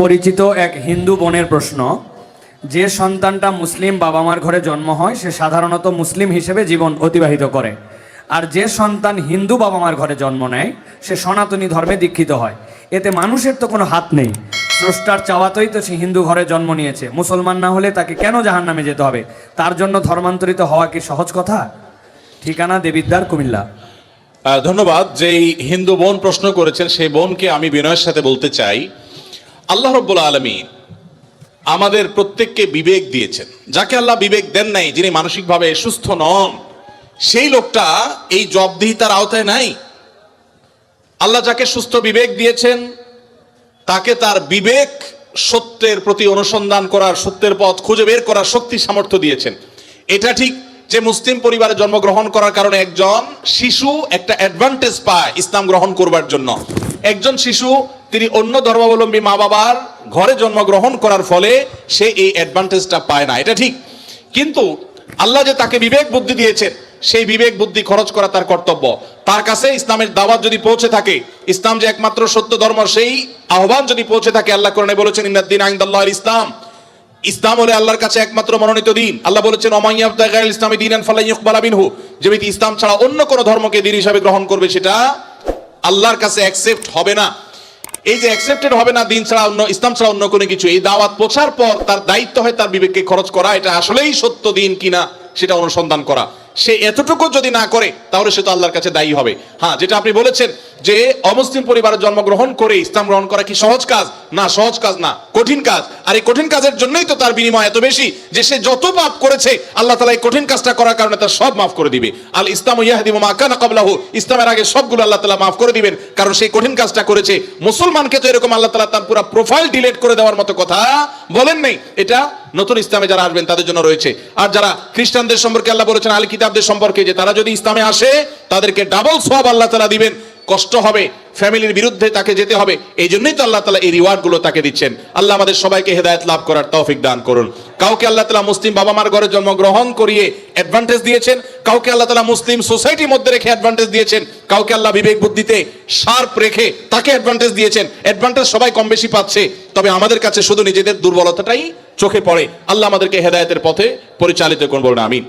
পরিচিত এক হিন্দু বোনের প্রশ্ন, যে সন্তানটা মুসলিম বাবা মার ঘরে জন্ম হয় সে সাধারণত মুসলিম হিসেবে জীবন অতিবাহিত করে, আর যে সন্তান হিন্দু বাবা মার ঘরে জন্ম নেয় সে সনাতনী ধর্মে দীক্ষিত হয়। এতে মানুষের তো কোনো হাত নেই, স্রষ্টার চাওয়াতেই তো সে হিন্দু ঘরে জন্ম নিয়েছে। মুসলমান না হলে তাকে কেন জাহান্নামে যেতে হবে? তার জন্য ধর্মান্তরিত হওয়া কি সহজ কথা? ঠিকানা দেবিদ্বার, কুমিল্লা। ধন্যবাদ। যেই হিন্দু বোন প্রশ্ন করেছেন সেই বোনকে আমি বিনয়ের সাথে বলতে চাই, আল্লাহ রাব্বুল আলামিন আমাদের প্রত্যেককে বিবেক দিয়েছেন। যাকে আল্লাহ বিবেক দেন নাই, যিনি মানসিকভাবে সুস্থ নন, সেই লোকটা এই জবাবদিহিতার আওতায় নাই। আল্লাহ যাকে সুস্থ বিবেক দিয়েছেন তাকে তার বিবেক সত্যের প্রতি অনুসন্ধান করার, সত্যের পথ খুঁজে বের করার শক্তি সামর্থ্য দিয়েছেন। এটা ঠিক যে মুসলিম পরিবারে জন্মগ্রহণ করার কারণে একজন শিশু একটা অ্যাডভান্টেজ পায় ইসলাম গ্রহণ করবার জন্য। একজন শিশু তিনি অন্য ধর্মাবলম্বী মা বাবার ঘরে জন্মগ্রহণ করার ফলে সে এই অ্যাডভান্টেজটা পায় না, এটা ঠিক। কিন্তু আল্লাহ যে তাকে বিবেক বুদ্ধি দিয়েছেন, সেই বিবেক বুদ্ধি খরচ করা তার কর্তব্য। তার কাছে ইসলামের দাওয়াত যদি পৌঁছে থাকে, ইসলাম যে একমাত্র সত্য ধর্ম সেই আহ্বান যদি পৌঁছে থাকে, আল্লাহ কোরআনে বলেছেন ইন্নাদ-দীন ইনদাল্লাহিল ইসলাম, ইসলাম হলো আল্লাহর কাছে একমাত্র মনোনীত দিন। আল্লাহ বলেছেন ওমান ইয়াবতাগি গায়রাল ইসলামি দীনান ফালান ইউকবালা মিনহু, যে ব্যক্তি ইসলাম ছাড়া অন্য কোনো ধর্মকে দ্বীন হিসাবে গ্রহণ করবে সেটা আল্লাহর কাছে অ্যাকসেপ্ট হবে না। এই যে অ্যাকসেপ্টেড হবে না দিন ছাড়া, অন্য ইসলাম ছাড়া অন্য কোনো কিছু, এই দাওয়াত পৌঁছার পর তার দায়িত্ব হয় তার বিবেককে খরচ করা, এটা আসলেই সত্য দিন কিনা সেটা অনুসন্ধান করা। সে এতটুকু যদি না করে তাহলে সে তো আল্লাহর কাছে দায়ী হবে। হ্যাঁ, যেটা আপনি বলেছেন যে অমুসলিম পরিবারে জন্মগ্রহণ করে ইসলাম গ্রহণ করা কি সহজ কাজ? না, সহজ কাজ না, কঠিন কাজ। আর এই কঠিন কাজের জন্যই তো তার বিনিময় এত বেশি যে সে যত পাপ করেছে আল্লাহ তাআলা এই কঠিন কাজটা করার কারণে তার সব মাফ করে দিবে। আল ইসলামু ইয়াহদি মা কানা ক্বাবলাহু, ইসলামের আগে সবগুলো আল্লাহ তাআলা মাফ করে দিবেন, কারণ সেই কঠিন কাজটা করেছে। মুসলমানকে তো এরকম আল্লাহ তাআলা তার পুরো প্রোফাইল ডিলিট করে দেওয়ার মতো কথা বলেন নাই। এটা নতুন ইসলামে যারা আসবেন তাদের জন্য রয়েছে। আর যারা খ্রিস্টানদের সম্পর্কে আল্লাহ বলেছেন আহলে কিতাবদের সম্পর্কে যে তারা যদি ইসলামে আসে তাদেরকে ডাবল সওয়াব আল্লাহ তাআলা দিবেন। কষ্ট হবে, ফ্যামিলির বিরুদ্ধে তাকে যেতে হবে, এই জন্যই তো আল্লাহ তাআলা এই রিওয়ার্ড গুলো তাকে দিচ্ছেন। আল্লাহ আমাদের সবাইকে হেদায়েত লাভ করার তৌফিক দান করুন। কাউকে আল্লাহ তাআলা মুসলিম বাবা মার ঘরে জন্মগ্রহণ করিয়ে অ্যাডভান্টেজ দিয়েছেন, কাউকে আল্লাহ তাআলা মুসলিম সোসাইটির মধ্যে রেখে অ্যাডভান্টেজ দিয়েছেন, কাউকে আল্লাহ বিবেক বুদ্ধিতে শার্প রেখে তাকে অ্যাডভান্টেজ দিয়েছেন। অ্যাডভান্টেজ সবাই কম বেশি পাচ্ছে, তবে আমাদের কাছে শুধু নিজেদের দুর্বলতাটাই চোখে পড়ে। আল্লাহ আমাদেরকে হেদায়েতের পথে পরিচালিত করুন, বলুন আমিন।